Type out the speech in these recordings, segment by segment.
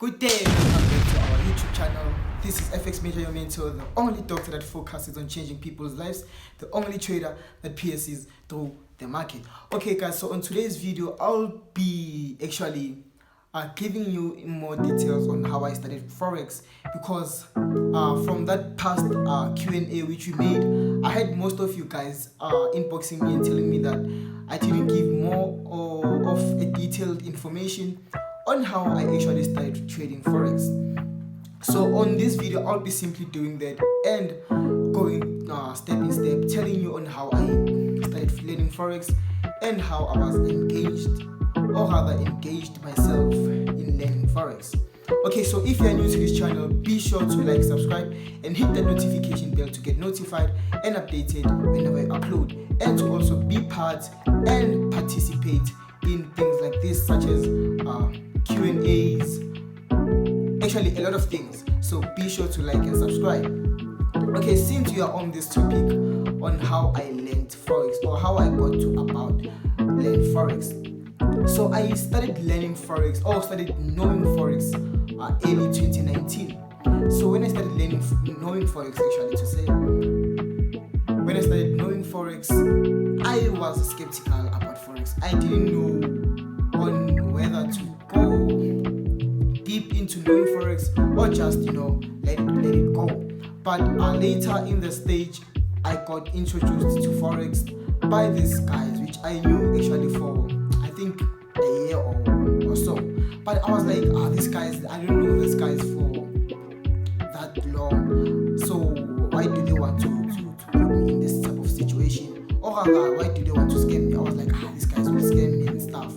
Good day and welcome back to our YouTube channel. This is FX Major, your mentor, the only doctor that focuses on changing people's lives, the only trader that pierces through the market. Okay guys, so on today's video, I'll be actually giving you more details on how I started Forex, because from that past Q&A which we made, I had most of you guys inboxing me and telling me that I didn't give more of a detailed information on how I actually started trading Forex. So on this video, I'll be simply doing that and going step in step, telling you on how I started learning Forex and how I was engaged, or rather engaged myself in learning Forex. Okay, so if you're new to this channel, be sure to like, subscribe and hit the notification bell to get notified and updated whenever I upload, and to also be part and participate in things like this, such as Q&As, actually a lot of things. So be sure to like and subscribe. Okay, since you are on this topic on how I learned Forex, or how I got to about learn Forex. So I started learning Forex, or started knowing Forex early 2019. So when I started knowing Forex, actually to say, when I started knowing Forex, I was skeptical about Forex. I didn't know on whether to go deep into knowing Forex or just let it go. But later in the stage, I got introduced to Forex by these guys, which I knew actually for I think a year or so. But I was like, these guys, I don't know these guys for that long, so why do they want to put me in this type of situation? Or rather, why do they want to scam me? I was like, these guys will scam me and stuff.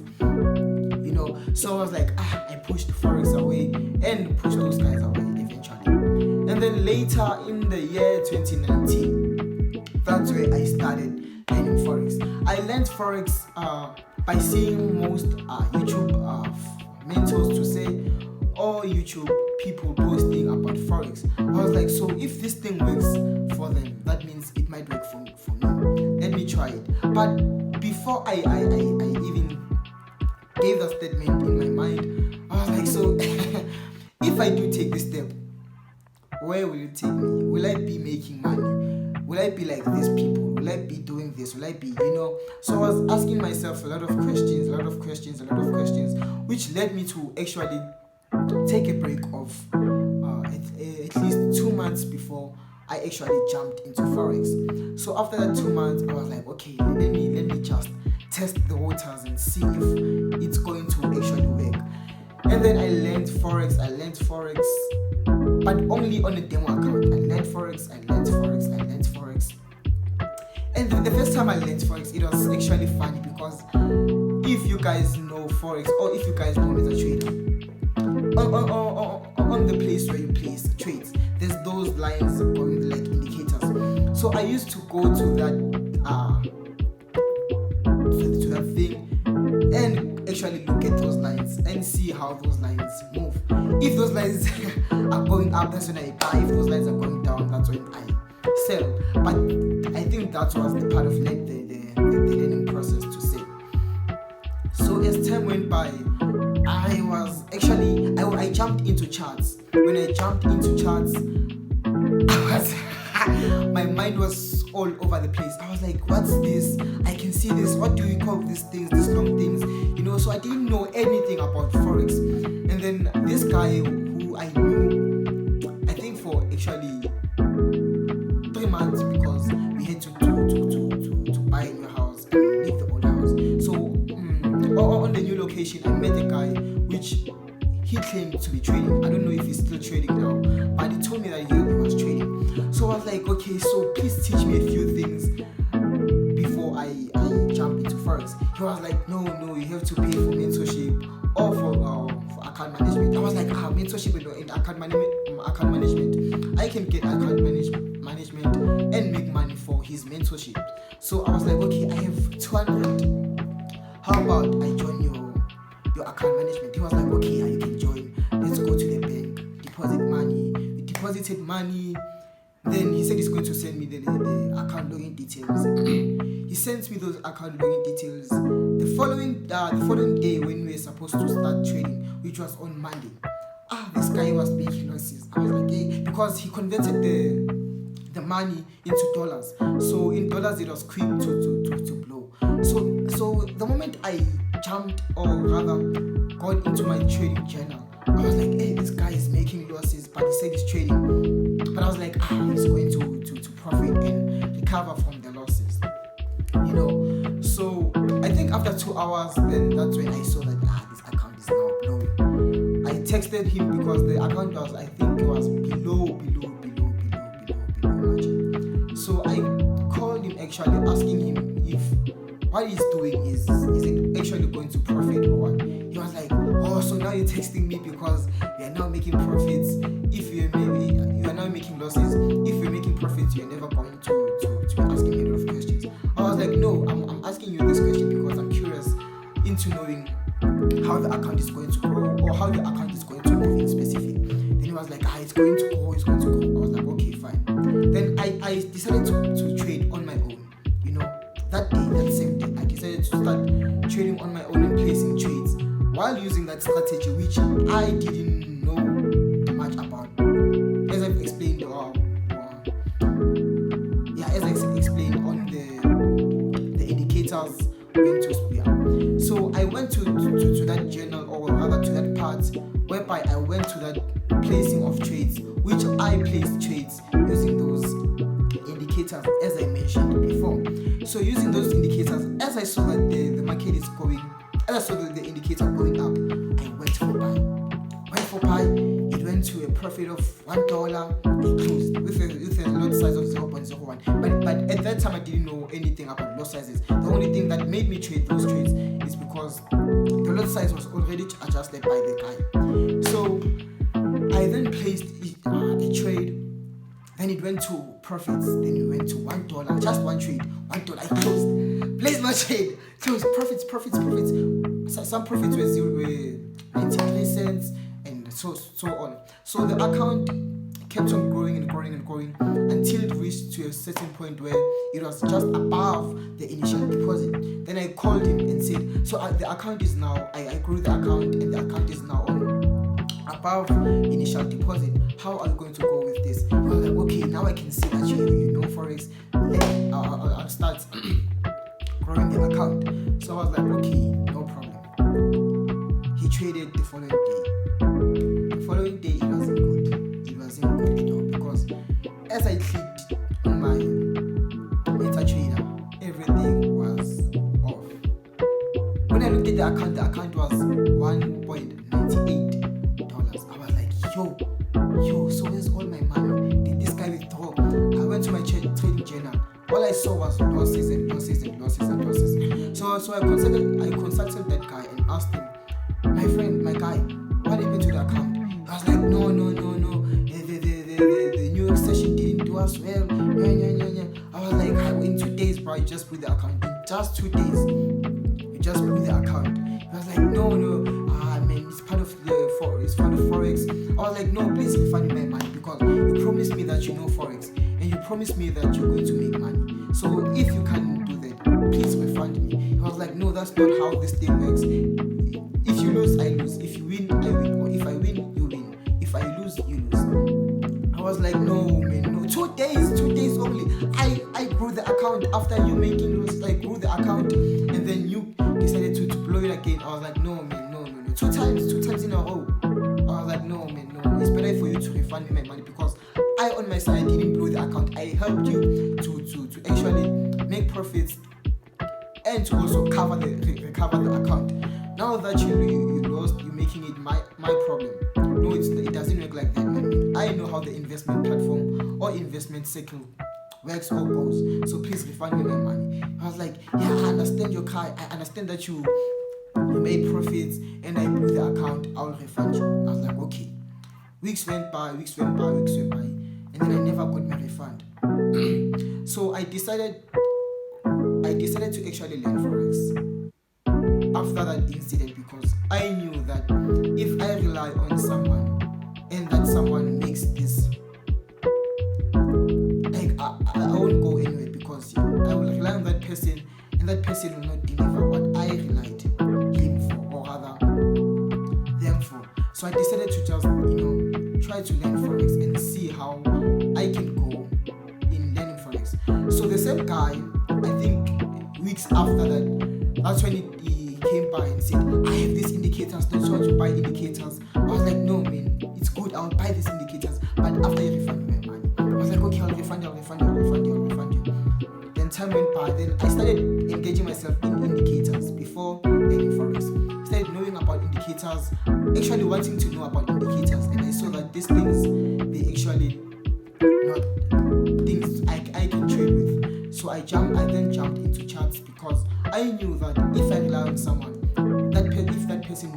So I was like, I pushed Forex away and pushed those guys away eventually. And then later in the year 2019, that's where I started learning Forex. I learned Forex by seeing most YouTube mentors to say, or YouTube people posting about Forex. I was like, so if this thing works for them, that means it might work for me. Let me try it. But before I even gave that statement in my mind, I was like, so if I do take this step, where will it take me? Will I be making money? Will I be like these people? Will I be doing this? Will I be, So I was asking myself a lot of questions, which led me to actually take a break of at least 2 months before I actually jumped into Forex. So after that 2 months, I was like, okay, let me just test the waters and see if it's going to actually work. And then I learned Forex, but only on a demo account. I learned Forex. And the first time I learned Forex, it was actually funny, because if you guys know Forex, or if you guys know me as a trader, on the place where you place trades, there's those lines going like indicators. So I used to go to that thing and actually look at those lines and see how those lines move. If those lines are going up, that's when I buy. If those lines are going down, that's when I sell. But I think that was the part of the learning process to say. So as time went by, I jumped into charts. When I jumped into charts, my mind was all over the place. I was like, what's this? I can see this. What do we call these things, these long things? So I didn't know anything about Forex. And then this guy who I knew, I think for actually 3 months, because we had to buy a new house and leave the old house. So on the new location, I met a guy which he claimed to be trading. I don't know if he's still trading now, but he told me that he was trading. So I was like, okay, so please teach me a few things before I jump into Forex. He was like, no, you have to pay for mentorship or for account management. I was like, mentorship and account management. I can get account management and make money for his mentorship. So I was like, okay, I have 200. How about I join your account management? He was like, okay, you can join. Let's go to the bank, deposit money. We deposited money. Then he said he's going to send me the account login details. He sent me those account login details the following day when we were supposed to start trading, which was on Monday. guy was making losses. I was like, hey, because he converted the money into dollars. So in dollars it was quick to blow. So the moment I jumped, or rather got into my trading journal, I was like, hey, this guy is making losses, but he said he's trading. But I was like, he's going to profit and recover from the losses. So I think after 2 hours, then that's when I saw that this account is now blowing. I texted him because the account was, I think it was below margin. So I called him actually, asking him if what he's doing is it actually going to profit or what. He was like, oh, so now you're texting me because we are now making profits. If you are now making losses, if you're making profits, you're never going to be asking me a lot of questions. I was like, no, I'm asking you this question because I'm curious into knowing how the account is going to grow, or how the account is going to move in specific. Then he was like, it's going to go. I was like, okay, fine. Then I decided to trade on my own. That day, that same day, I decided to start trading on my own and placing trades while using that strategy, which I didn't know much about. As I've explained, as I explained on the indicators when to spear. So I went to that journal, or rather to that part whereby I went to that placing of trades, which I placed trades using those indicators as I mentioned before. So using those indicators, as I saw that the market is going, as I saw the indicator going up, I went for buy. It went to a profit of $1. I closed with a lot size of 0.01. But at that time I didn't know anything about lot sizes. The only thing that made me trade those trades is because the lot size was already adjusted by the guy. So I then placed a trade. Then it went to profits. Then it went to $1. Just one trade. $1. I closed. Placed my trade. Closed. Profits. So some profits were 93 cents and so on. So the account kept on growing until it reached to a certain point where it was just above the initial deposit. Then I called him and said, so the account is now, I grew the account and the account is now on above initial deposit. How are you going to go with this? I was like, okay, now I can see that you know Forex. I'll start growing the account. So I was like, okay, no problem. He traded the following day. The following day, it wasn't good. It wasn't good at all, because as I clicked on my MetaTrader, everything was off. When I looked at the account was $1.98. I was like, yo, so where's all my money? Did this guy withdraw? I went to my trading journal. All I saw was losses. So I consulted that guy and asked him, my guy, what happened to the account? He was like, no. The New York session didn't do us well. I was like, in 2 days, bro, you just blew the account. In just 2 days, you just blew the account. He was like, no, man, it's part of Forex. I was like, no, please refund me my money, because you promised me that you know Forex and you promised me that you're going to make money. So if you can't do that, please refund me. He was like, no, that's not how this thing works. If you lose, I lose. If you win, I win. Or if I win, you win. If I lose, you lose. I was like, no, man, no. 2 days only. I grew the account after you making losses. I grew the account and then you decided to blow it again. I was like, no, man, no. 2 times in a row. I was like, no, man, no. It's better for you to refund me my money, because I on my side didn't blow the account. I helped you to actually make profits and to also recover the account. Now that you lost, you're making it my problem. No, it doesn't work like that, man. I know how the investment platform or investment cycle works or goes. So please refund me my money. I was like, yeah, I understand your car. I understand that you made profits and I blew the account. I'll refund you. I was like, okay. Weeks went by, and then I never got my refund. So I decided to actually learn Forex after that incident, because I knew that if I rely on someone and that someone makes this, like I won't go anywhere, because I will rely on that person and that person will not deliver what I relied him for, or rather them for. So I decided to just, try to learn Forex and see how I can go in learning Forex. So the same guy, I think weeks after that, that's when he came by and said, I have these indicators, don't you want to buy indicators? I was like, no man, it's good, I'll buy these indicators, but after you refund me my money. I was like, okay, I'll refund you. Then time went by, then I started engaging myself in indicators before learning Forex. Started knowing about indicators, actually wanting to know about indicators, and I saw that these things, they actually not things I can trade with. So I then jumped into charts because I knew that if I rely on someone, if that person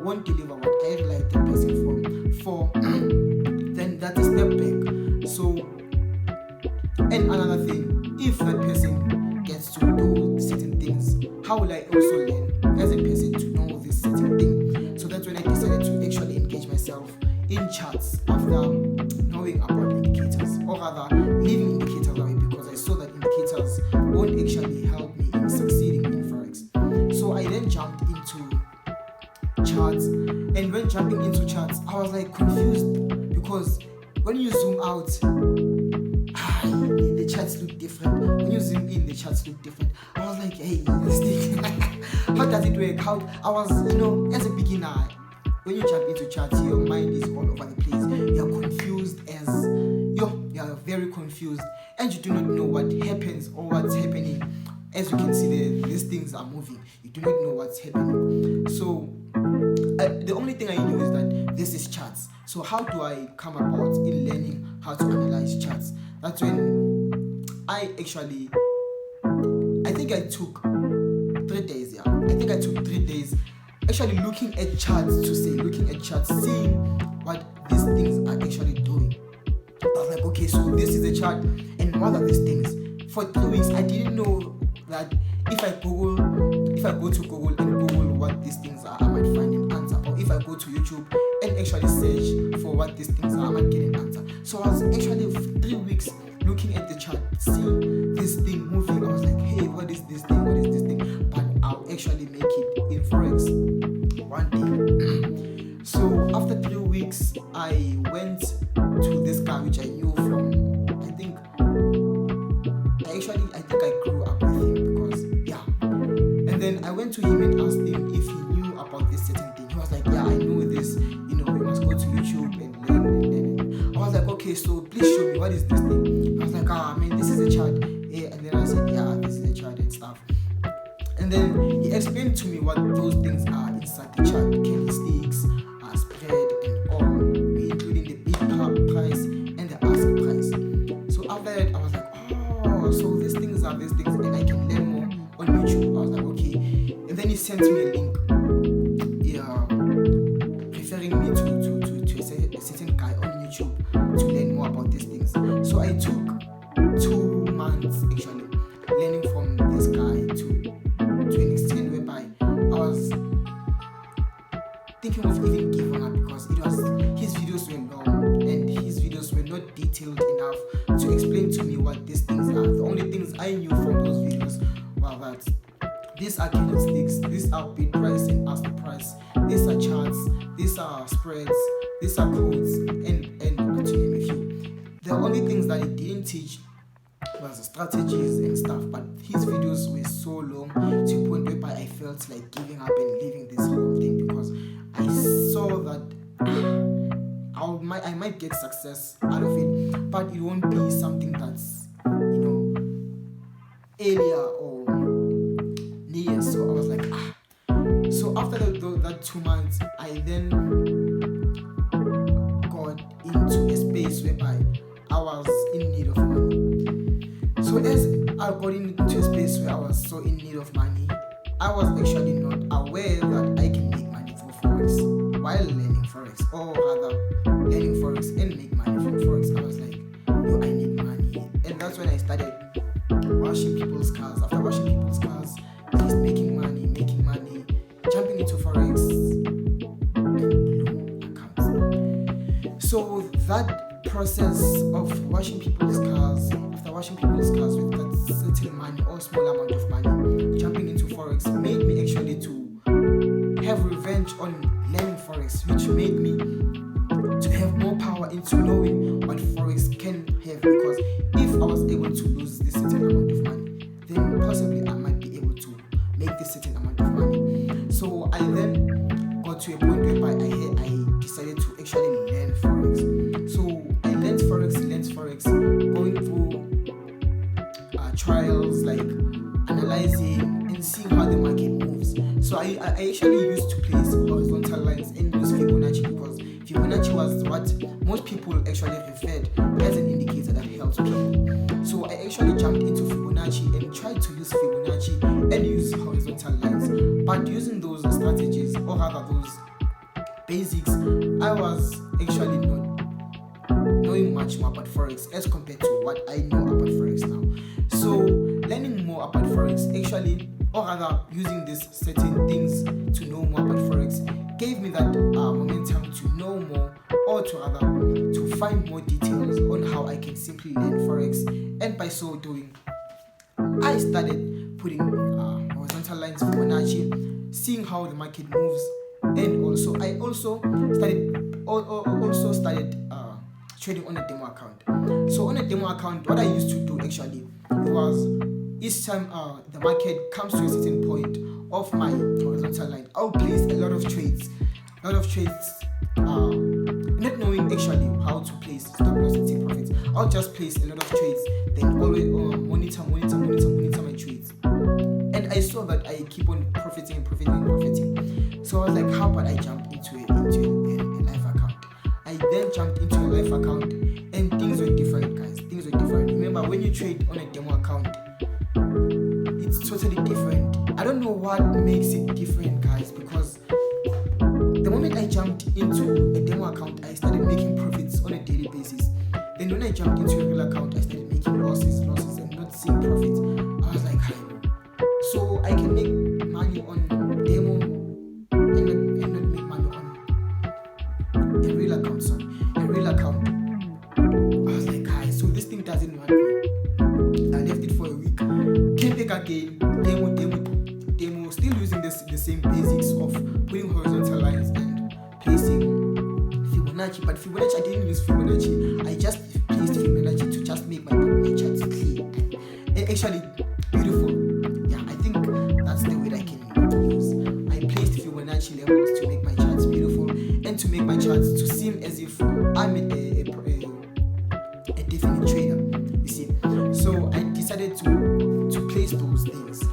won't deliver what I rely that person for then that is step back. So, and another thing, if that person gets to do certain things, how will I also learn as a person to know this certain thing? So that's when I decided to actually engage myself in charts after knowing about indicators, or rather leaving indicators away, because I saw that indicators won't actually help me in succeeding in Forex. So I then jumped into charts, and when jumping into charts, I was like confused, because when you zoom out, the charts look different. When you zoom in, the charts look different. I was like, hey, this thing, how does it work? I was, as a beginner, when you jump into charts, your mind is all over the place. You're confused you're very confused, and you do not know what happens or what's happening. As you can see, these things are moving. You do not know what's happening. So the only thing I knew is that this is charts. So how do I come about in learning how to analyze charts? That's when I think I took 3 days. Yeah, I think I took 3 days actually looking at charts, seeing what these things are actually doing. I was like, okay, so this is a chart, and what are these things? For 3 weeks, I didn't know that if I go to Google and Google what these things are, I might find an answer. Or if I go to YouTube and actually search for what these things are, I might get an answer. So I was actually 3 weeks looking at the chart, seeing this thing moving. I was like, hey, what is this thing? But I'll actually make it in Forex one day. So after 3 weeks, I went to this guy which I knew from, I think I grew up with him, because and then I went to him and asked him if he knew about this certain thing. He was like, yeah, I know this, we must go to YouTube and learn. I was like, okay, so please show me, what is this thing? I was like, man, this is a chart. Yeah. And then I said, yeah, this is a chart and stuff. And then he explained to me what those things are inside the chart: candlesticks, spread, and all, including the bid price and the ask price. So after that, I was like, oh, so these things are these things, and I can learn more on YouTube. I was like, okay. And then he sent me a link, referring me to a certain guy on YouTube to learn more about these things. So I took 2 months actually learning from this guy to an extent whereby I was thinking of even giving up, because his videos were long and his videos were not detailed enough to explain to me what these things are. The only things I knew from those videos were that these are candlesticks, these are bid price and ask price, these are charts, these are spreads, these are codes, and to name a few. The only things that he didn't teach was strategies and stuff, but his videos were so long to a point whereby I felt like giving up and leaving this whole thing, because I saw that I might get success out of it, but it won't be something that's earlier or near. So I was like, So after that 2 months, I then got into a space whereby I was in need of money. So as I got into a space where I was so in need of money, I was actually not aware that I can make money from Forex while learning Forex, or rather learning Forex and make money from Forex. I was like, I need money. And that's when I started washing people's cars. After washing people's cars, just making money, jumping into Forex and blue accounts. So that process of washing people's cars, after washing people's cars with that certain money or small amount of money, jumping into Forex made me actually to have revenge on learning Forex, which made me to have more power into knowing what Forex can have, because if I was able to lose this certain amount of money, then possibly I might be able to make this certain amount of money. So I then got to a point whereby I decided to actually learn Forex. So I learned Forex, going through trials, like analyzing and seeing how the market moves. So I actually used to place horizontal lines and use Fibonacci, because Fibonacci was what most people actually referred as an indicator that helps people. So I actually jumped into Fibonacci and tried to use Fibonacci and use horizontal lines. But using those strategies, or rather those basics, I was actually not knowing much more about Forex as compared to what I know about Forex now. So learning more about Forex actually, or rather using these certain things to know more about Forex, gave me that momentum to know more, or to rather to find more details on how I can simply learn Forex. And by so doing, I started putting horizontal lines, Fibonacci, seeing how the market moves, and also I also started trading on a demo account. So on a demo account, what I used to do actually was, each time the market comes to a certain point of my horizontal line, I'll place a lot of trades, not knowing actually how to place stop loss and take profits. I'll just place a lot of trades, then always monitor my trades. And I saw that I keep on profiting. So I was like, how about I jump into a live account? I then jumped into a live account, and things were different, guys. Things were different. Remember, when you trade on a demo account, it's totally different. I don't know what makes it different, guys, because the moment I jumped into a demo account, I started making profits on a daily basis. Then when I jumped into a real account, I started making losses and not seeing profits. I was like, so I can make money on demo and not make money on a real account. I was like, so this thing doesn't want me. I left it for a week, came back again, demo, still using the same basics of putting horizontal lines and placing Fibonacci. But Fibonacci, I didn't use Fibonacci. I just placed Fibonacci to just make my charts clear and actually beautiful. Yeah, I think that's the way that I can use. I placed Fibonacci levels to make my charts beautiful and to make my charts to seem as if I'm a definite trader. You see, so I decided to place those things.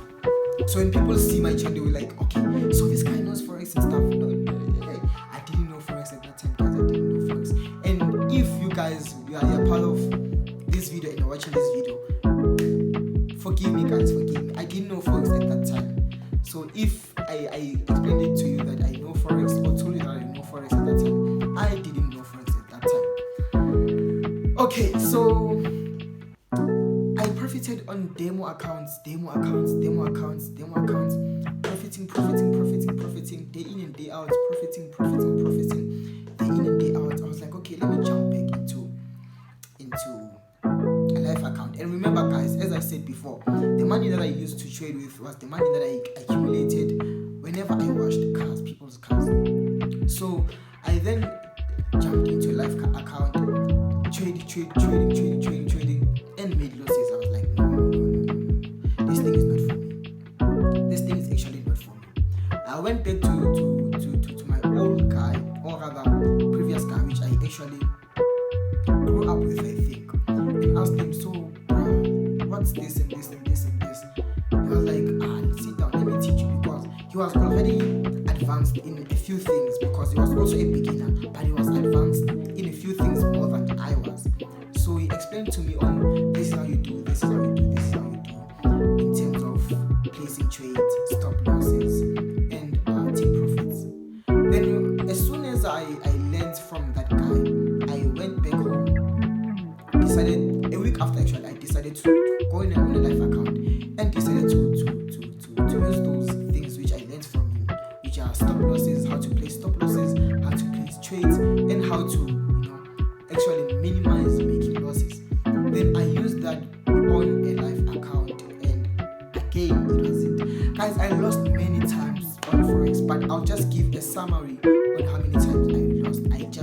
So when people see my chart, they were like, okay, so this guy knows Forex and stuff. No, I didn't know Forex at that time, guys. I didn't know Forex. And if you guys are part of this video and you're watching this video, forgive me, guys, forgive me. I didn't know Forex at that time. So if I explained it to you that I know Forex, or told you that I know Forex at that time, I didn't know Forex at that time. Okay, so I profited on demo accounts, profiting day in and day out, profiting day in and day out. I was like, okay, let me jump back into a live account. And remember, guys, as I said before, the money that I used to trade with was the money that I accumulated whenever I washed people's cars. So I then jumped into a live account, trading, and made losses. I was like, no, this thing is not for me. This thing is actually not for me. I went back to my old guy, or rather previous guy, which I actually grew up with, I think, and asked him, so what's this and this and this and this? He was like, sit down, let me teach you, because he was already advanced in a few things, because he was also a beginner, but he was advanced in a few things more than I was. So he explained to me on, this is how you do, this is how you do, this is how you do, in terms of placing trades, stop losses, and take profits. Then as soon as I learned from that guy, I went back home, a week after actually, I decided to go on a live account and decided to use those things which I learned from him, which are stop losses, how to place stop losses, how to place trades, and how to actually minimize making losses. Then I used that on a live account, and again it wasn't. Guys, I lost many times on Forex, but I'll just give a summary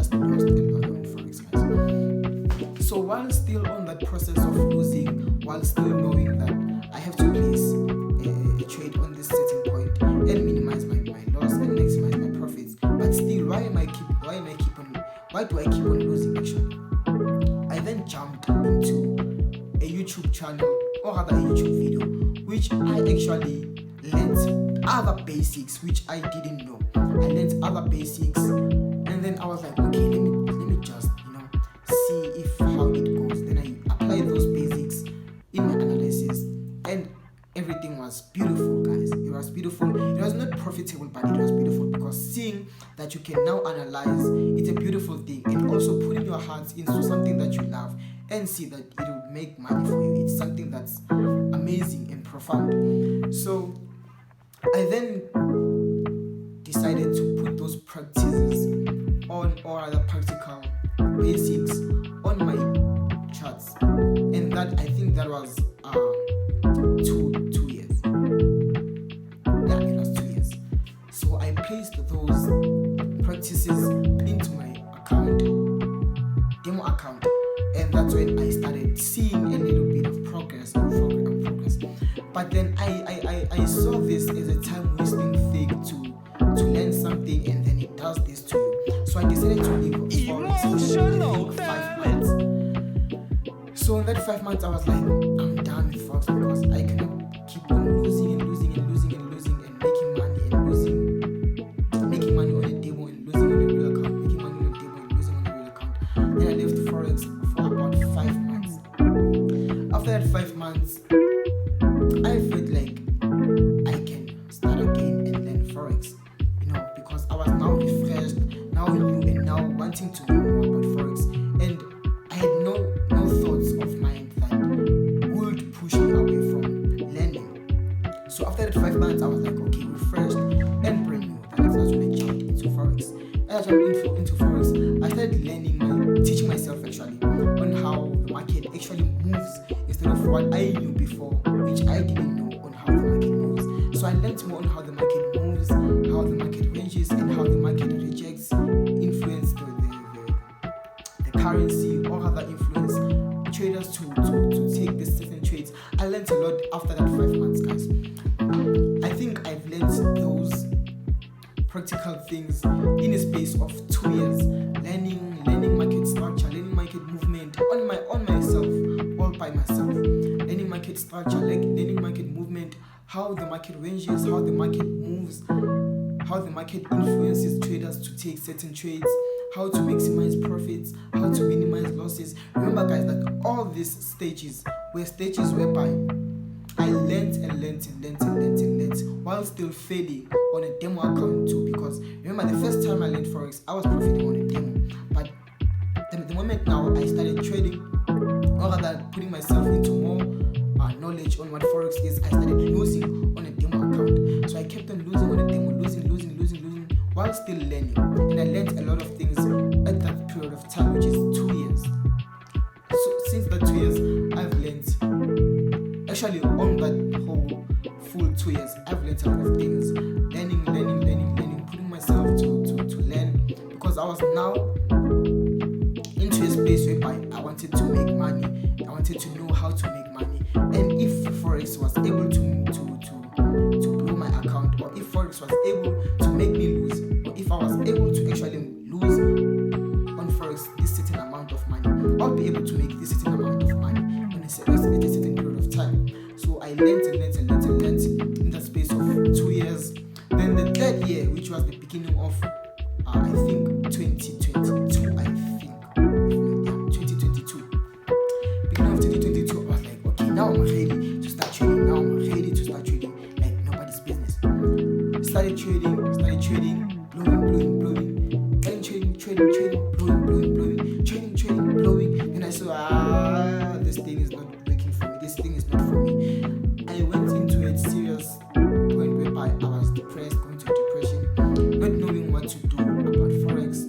just lost a lot on Forex, guys. So while still on that process of losing, while still knowing that I have to place a trade on this certain point and minimize my loss and maximize my profits, but still, why do I keep on losing actually? I then jumped into a YouTube channel, or rather a YouTube video, which I actually learned other basics which I didn't know. I learned other basics, and then I was like, okay, let me just see if how it goes. Then I applied those basics in my analysis, and everything was beautiful, guys. It was beautiful. It was not profitable, but it was beautiful, because seeing that you can now analyze, it's a beautiful thing, and also putting your heart into something that you love and see that it will make money for you. It's something that's amazing and profound. So I then decided to put those practices on, or other practical basics on my charts, and that, I think that was 2 years. Yeah, it was 2 years. So I placed those practices into my demo account, and that's when I started seeing a little bit of progress. But then I saw this as a time wasting thing to learn something, and then it does this to you. So I decided to leave Forex for 5 months. So in that 5 months, I was like, I'm done with Forex, because I cannot keep on losing and losing and losing and losing and making money and making money on a demo and losing on a real account, making money on a demo and losing on a real account. Then I left Forex for about 5 months. After that 5 months, I felt like I can start again and learn Forex, because I was now refreshed, now new, and now wanting to know more about Forex, and I had no thoughts of mine that would push me away from learning. So after that 5 months, I was like, okay, refreshed and brand new. That's when I jumped into Forex. And I jumped into Forex. I started teaching myself actually on how the market actually moves, instead of what I knew before, which I didn't know on how the market moves. So I learned more on how the market moves, how the market ranges, and how the market rejects influence the currency, or other influence traders to take these certain trades. I learned a lot after that 5 months, guys. I think I've learned those practical things in a space of 2 years, learning market structure, learning market movement on myself, all by myself, learning market structure, learning market movement, how the market ranges, how the market moves, how the market influences traders to take certain trades, how to maximize profits, how to minimize losses. Remember, guys, that all these stages were stages whereby I learned while still failing on a demo account too, because remember, the first time I learned Forex, I was profiting on a demo, but the moment now I started trading, or rather putting myself into more knowledge on what Forex is, I started losing on a demo account. So I kept on losing on a demo, losing while still learning, and I learned a lot of things at that period of time, which is 2 years. So since that 2 years, I've learned, actually on that whole full 2 years, I've learned a lot of things, learning, putting myself to learn, because I was now into a space whereby I wanted to make money, I wanted to know how to make money, and if Forex was able to blow my account, or if Forex was able to make me lose, or if I was able to actually lose on Forex this certain amount of money, I'll be able to make this certain amount of money in a certain period of time. So I learned in that space of 2 years. Then the third year, which was the beginning of I think 2022, beginning of 2022, I was like, okay, now I'm ready to start trading. Like nobody's business. Started trading, blowing, trading, blowing. And I saw, this thing is not working for me. This thing is not for me. I went into a serious point whereby I was depressed, going to depression, not knowing what to do about Forex,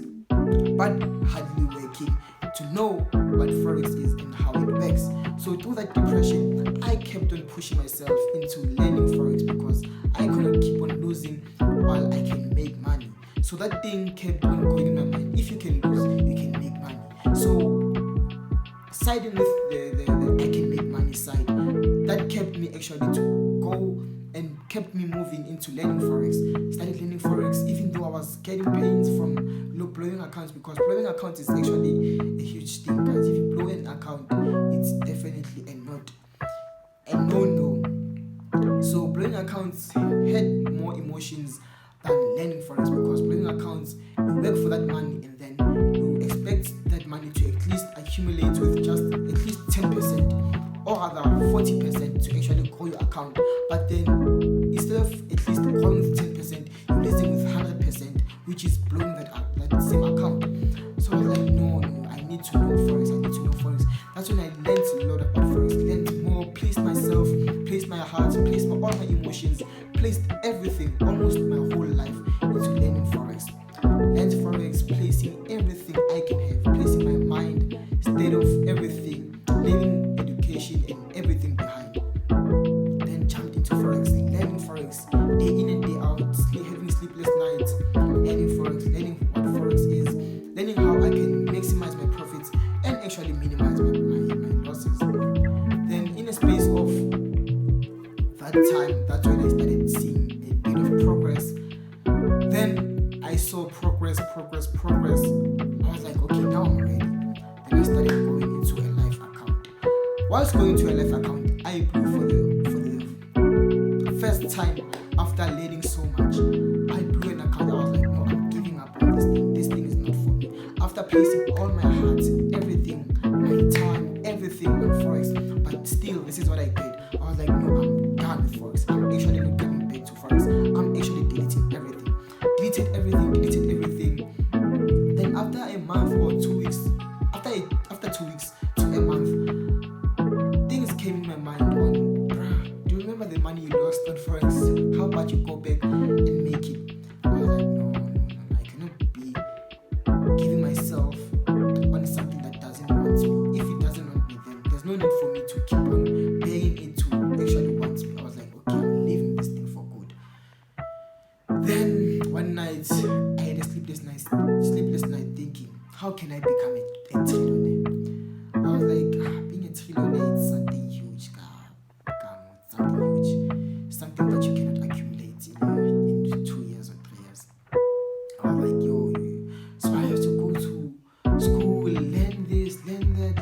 but hardly working to know what Forex is and how it works. So through that depression, I kept on pushing myself into learning Forex, because I couldn't keep on losing while I can make money. So that thing kept on going in my mind. If you can lose, siding with the I can make money side, that kept me actually to go and kept me moving into learning Forex. Started learning Forex even though I was getting pains from blowing accounts, because blowing accounts is actually a huge thing, guys. If you blow an account, it's definitely a no. So blowing accounts had more emotions than learning Forex, because blowing accounts, you work for that money and then you expect that money to at least accumulate with just at least 10% or rather 40% to actually grow your account. But then instead of at least growing with 10%, you're losing with 100%, which is blowing that same account. So I was like, no, I need to know Forex. That's when I learned a lot about Forex, learned more, placed myself, placed my heart, placed all my emotions, placed everything, almost my whole life into learning Forex. Learned Forex, placing everything I can have, placing my mind, state of everything, learning education and everything behind. Then jumped into Forex, learning Forex, day in and day out, having sleepless nights, learning Forex, learning what Forex is, learning how I can maximize my profits and actually minimize my losses. Then in a space of that time, that's when I started seeing a bit of progress. Then I saw progress. I was like, okay, now I'm ready. Then I started going into a live account. Whilst going to a live account, I blew for the first time after learning so much. I blew an account. I was like, no, I'm giving up on this thing. This thing is not for me. After placing all my heart, everything, my time, everything on Forex, but still, this is what I did. I was like, no, I'm done with Forex. I'm actually not coming back to Forex. I'm actually deleting everything. Deleted everything. Then after a month or 2 weeks, after 2 weeks to a month, things came in my mind on, bruh, do you remember the money you lost on Forex? How about you go back and make it? I was like, no, I cannot be giving myself on something that doesn't want me. If it doesn't want me, then there's no need for me to keep on paying it to actually want me. I was like, okay, I'm leaving this thing for good. Then one night, I had a sleepless night thinking, how can I become a trillionaire? I was like, being a trillionaire is something huge, something that you cannot accumulate in 2 years or 3 years. I was like, yo, so I have to go to school, learn this, learn that,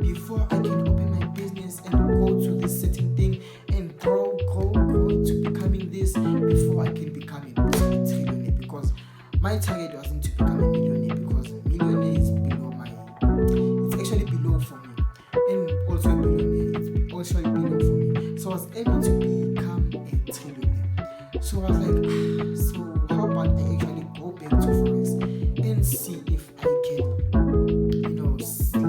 before I can open my business and go to this certain thing and grow to becoming this, before I can become a trillionaire. Because my target wasn't to become a millionaire, because millionaire is it's actually below for me, and also a billionaire, it's also below for me. So I was able to become a trillionaire. So I was like, so how about I actually go back to Forex and see if I can,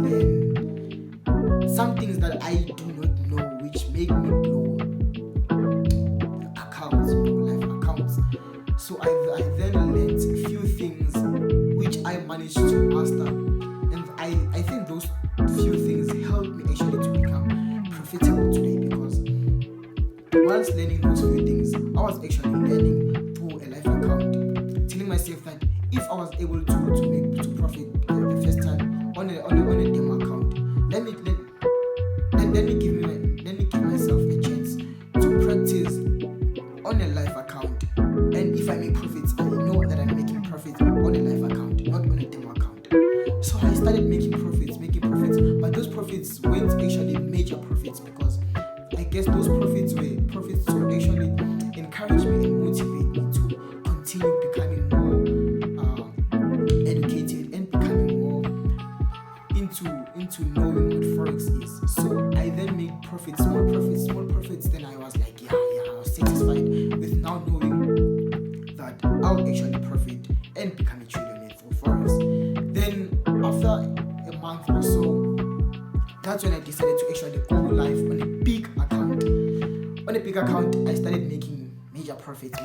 learn some things that I do not know, which make me blow accounts, life accounts. So I then learned a few things which I managed to master, and I think those few things helped me actually to become profitable today, because whilst learning those few things, I was actually learning through a life account, telling myself that if I was able to profit the first time on a demo account, let me give myself a chance to practice on a live account. And if I make profits, I know that I'm making profits on a live account, not on a demo account. So I started making profits, but those profits weren't actually major profits, because I guess those profits were profits to actually encourage me and motivate me to continue becoming more educated and becoming more into knowing what Forex is. So I then made small profits. Then I was like, I was satisfied with now knowing that I'll actually profit and become a trillionaire through Forex. Then after a month or so, that's when I decided to actually go live on a big account. On a big account, I started making major profits,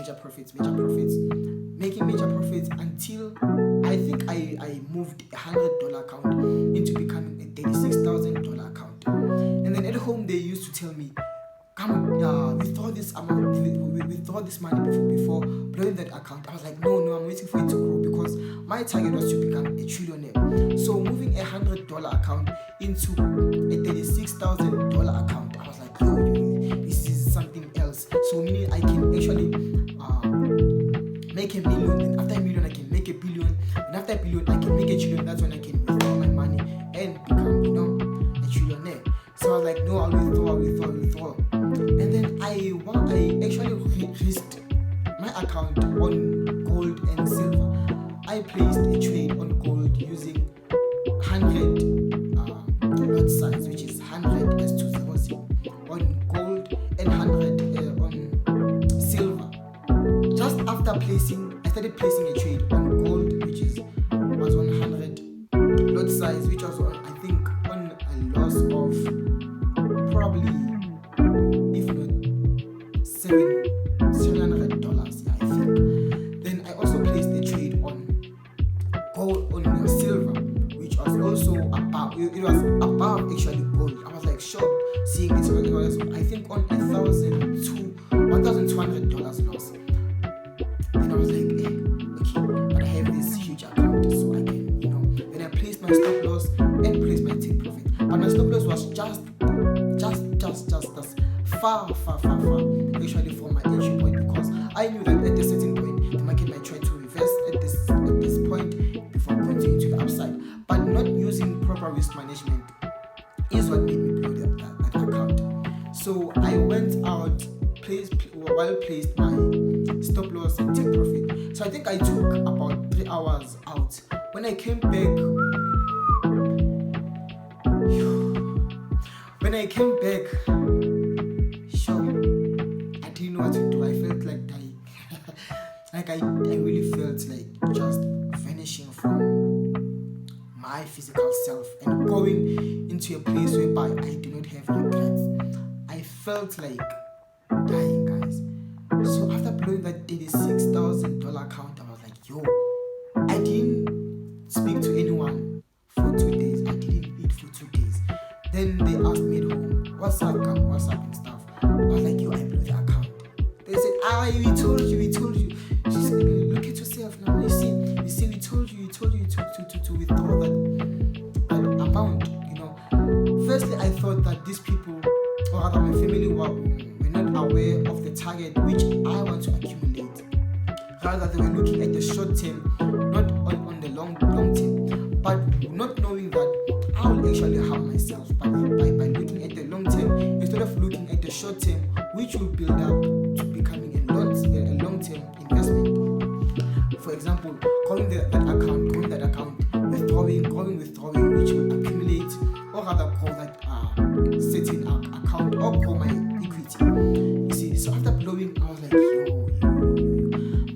making major profits until I think I moved a $100 account into becoming a $36,000 account. And then at home, they used to tell me, withdraw this amount, withdraw this money before blowing that account. I was like, no, I'm waiting for it to grow because my target was to become a trillionaire. So moving $100 account into a $36,000 account, I was like, this is something else. So meaning I can actually make $1 million, and after $1 million I can make $1 billion, and after $1 billion I can make $1 trillion. That's when I can withdraw my money and become, a trillionaire. So I was like, no, I'll withdraw. And then I actually risked my account on gold and silver. I placed a trade on gold using 100 lot size, which is 100 S200 on gold and 100 on silver. Just after I started placing a trade on gold, which was 100 lot size, which was on, I think, on a loss of probably, if not $700, yeah, I think. Then I also placed a trade on gold, on silver, which was also above. It was above actually gold. I was like shocked seeing it. It was, I think, on $1,200 loss. Then I was like, okay, but I have this huge account, so I can, Then I placed my stop loss and placed my take profit. But my stop loss was just far actually from my entry point, because I knew that at a certain point the market might try to reverse at this point before continuing to the upside. But not using proper risk management is what made me blow that account. So I went out, placed my stop loss and take profit. So I think I took about 3 hours out. When I came back, I didn't know what to do. I felt like dying. Like I really felt like just vanishing from my physical self and going into a place whereby I do not have regrets. I felt like dying, guys. So after blowing that $36,000 account, I was like, I didn't speak to anyone for 2 days. I didn't eat for 2 days. Then they asked me at home, what's up and stuff. I was like, I blew the account. They said, we told you. She said, look at yourself now. You see, we told you to withdraw that amount. Firstly, I thought that these people, or rather my family, were not aware of the target which I want to accumulate. Rather, they were looking at the short term, not on the long term. But not knowing that I will actually harm myself by looking at the long term instead of looking at the short term, which will build up to becoming a long-term investment. For example, growing that account, withdrawing, which will accumulate, or rather grow that certain account, or grow my equity. You see, so after blowing, I was like,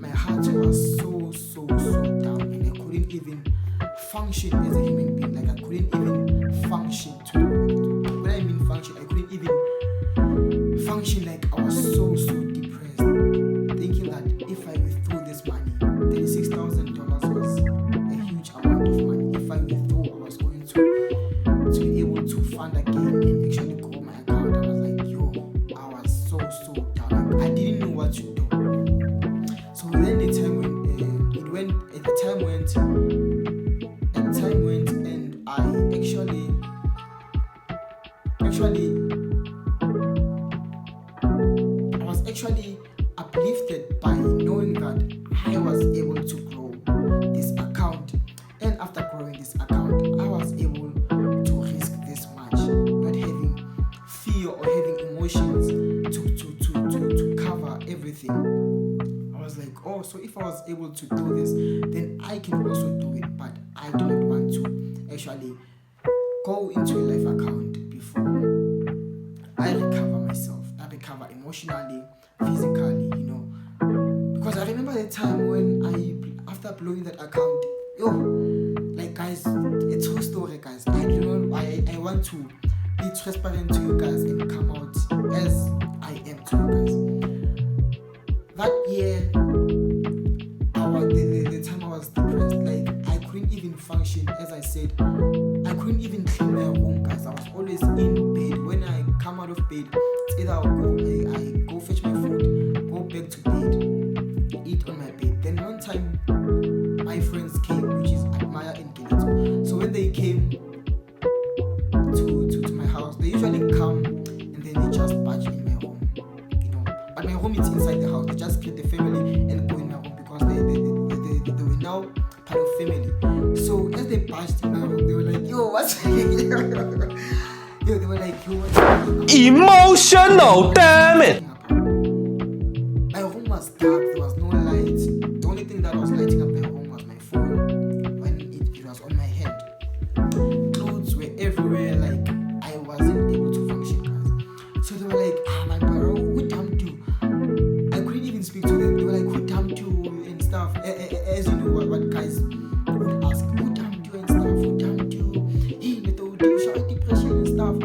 my heart was so down, and I couldn't even function as a human being. Like I couldn't even function. When I mean function, I couldn't even function. Like I was so depressed, thinking that if I withdrew this money, $36,000 was a huge amount of money. If I withdrew, I was going to be able to fund again and actually grow my account. I was like, I was so down. Like, I didn't know what to do. So then the time went, and I was actually uplifted by knowing that I was able to grow this account. And after growing this account, I was able to risk this much, not having fear or having emotions to cover everything. I was like, so if I was able to do this, then I can also do it. But I do not want to actually go into a life account before I recover myself. I recover emotionally, physically, because I remember the time when after blowing that account, like guys, it's a true story, guys. I want to be transparent to you guys and come out as I am to you guys. That year, the time I was depressed, like I couldn't even function. As I said, I couldn't even clean my room, guys. I was always in bed. When I come out of bed, either I go fetch my food, go back to bed, eat on my bed. Then one time my friends came, which is Maya and Keleto. So when they came to my house, they usually come and then they just batch in my home, But my home is inside the house. They just split the family and go in my home because they were now part of family. So as they batched in my home, they were like, yo, what's Yo, they were like, yo, what's emotional, damn it. My room was dark, there was no light. The only thing that was lighting up my room was my phone when it was on my head. Clothes were everywhere, like I wasn't able to function, guys. So they were like, man, bro, who dumped you? I couldn't even speak to them. They were like, who dumped you and stuff. As you know what guys would ask, who dumped you and stuff, who dumped you? Hey, you show depression and stuff.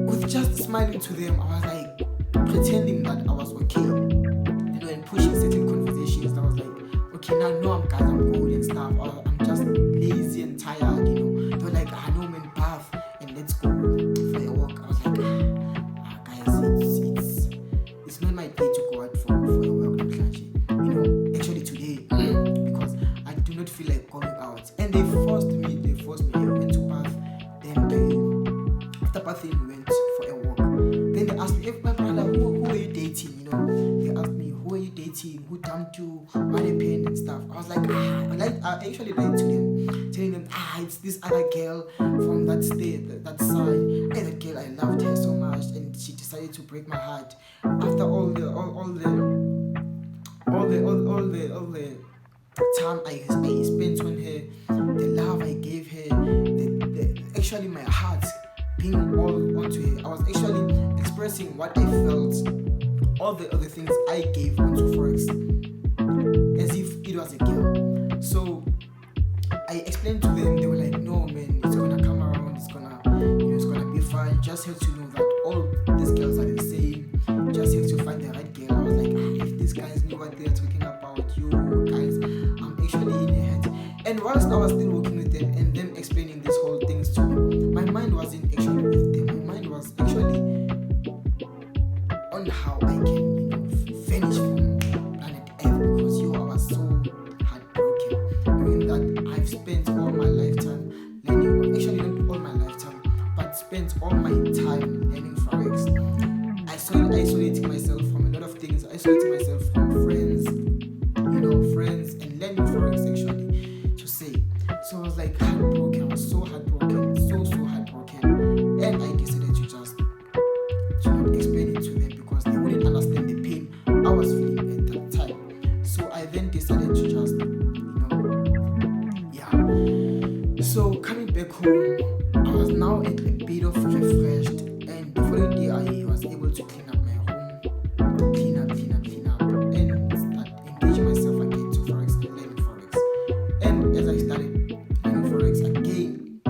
With just smiling to them, I was like pretending that I was okay, and pushing certain conversations. I was like, okay, now no, I'm good and stuff. Or I'm just lazy and tired, They were like, no, man, bath and let's go for a walk. I was like, guys, it's not my day to go out for a walk, actually today, because I do not feel like going out. And they forced me. I went to bath. Then after bathing, we went for a walk. Then they asked me, my brother, who are you dating? They asked me, who are you dating? Who dumped you? What happened and stuff? I was like, I actually lied to them, telling them, it's this other girl from that state, that side. That girl, I loved her so much, and she decided to break my heart. After all the time I spent on her, the love I gave her, actually my heart being all onto her. I was actually expressing what I felt, all the other things I gave onto Forex, as if it was a girl. So I explained to them. They were like, no, man, it's gonna come around, it's gonna be fine. You just have to know that all these girls are the same. You just have to find the right girl. I was like, if these guys knew what they are talking about, you guys, I'm actually in their head. And whilst I was still working with them and them explaining these whole things to me, my mind wasn't actually with them. My mind was actually on how I can, vanish from planet Earth, because I was so heartbroken, knowing that I've spent all my lifetime learning, actually not all my lifetime, but spent all my time learning Forex. Isolating myself from a lot of things, isolating myself from friends, friends, and learning Forex actually to say. So I was like heartbroken. I was so heartbroken, so heartbroken, and I decided to just not explain it to them because they wouldn't understand the pain I was feeling at that time. So I then decided to just, So coming back home, I was now a bit of refreshed, and the following day I was able to clean up my home, clean up, and start engaging myself again to Forex and learning Forex. And as I started learning Forex again,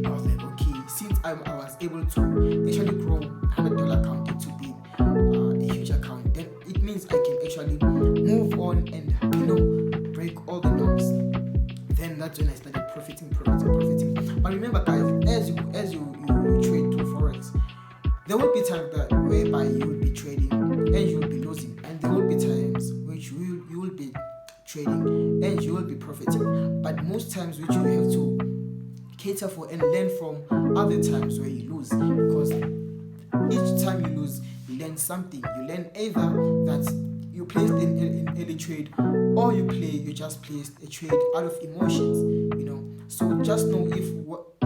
I was like, okay, since I was able to actually grow $100 account into be a huge account, then it means I can actually move on and break all the norms. Then that's when I started profiting. But remember, guys, as you trade through Forex, there will be times that whereby you will be trading and you will be losing, and there will be times which you will be trading and you will be profiting. But most times which you have to cater for and learn from other times where you lose, because each time you lose, you learn something. You learn either that you placed in early trade, or you just placed a trade out of emotions, So just know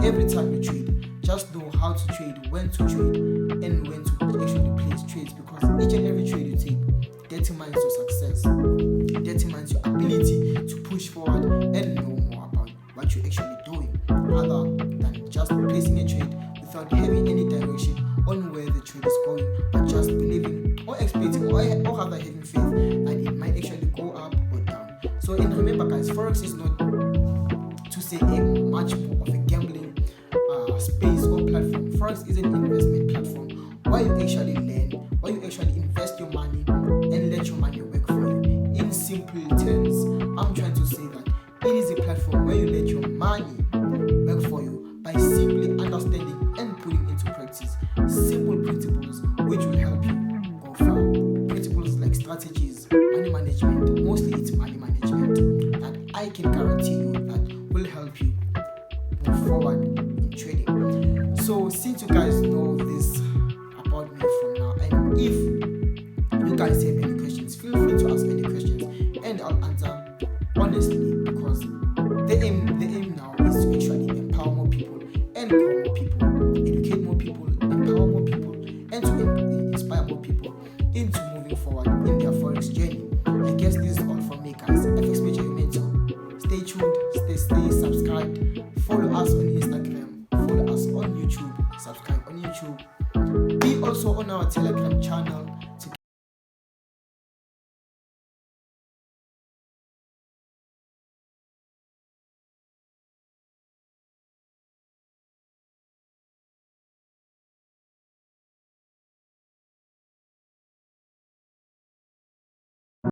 every time you trade, just know how to trade, when to trade, and when to actually place trades, because each and every trade you take determines your success, determines your ability to push forward and know more about what you're actually doing, rather than just placing a trade without having any direction on where the trade is going, but just believing or expecting or rather having faith that it might actually go up or down. So, and remember, guys, Forex is not to say a much more of a gambling space or platform. Forex is an investment platform where you actually learn, where you actually invest your money and let your money work for you. In simple terms, I'm trying to say that it is a platform where you let your money work for you by simply understanding and putting into practice can guarantee you that will help you move forward in trading. So since you guys know this about me from now, and if you guys have any questions, feel free to ask any questions and I'll answer honestly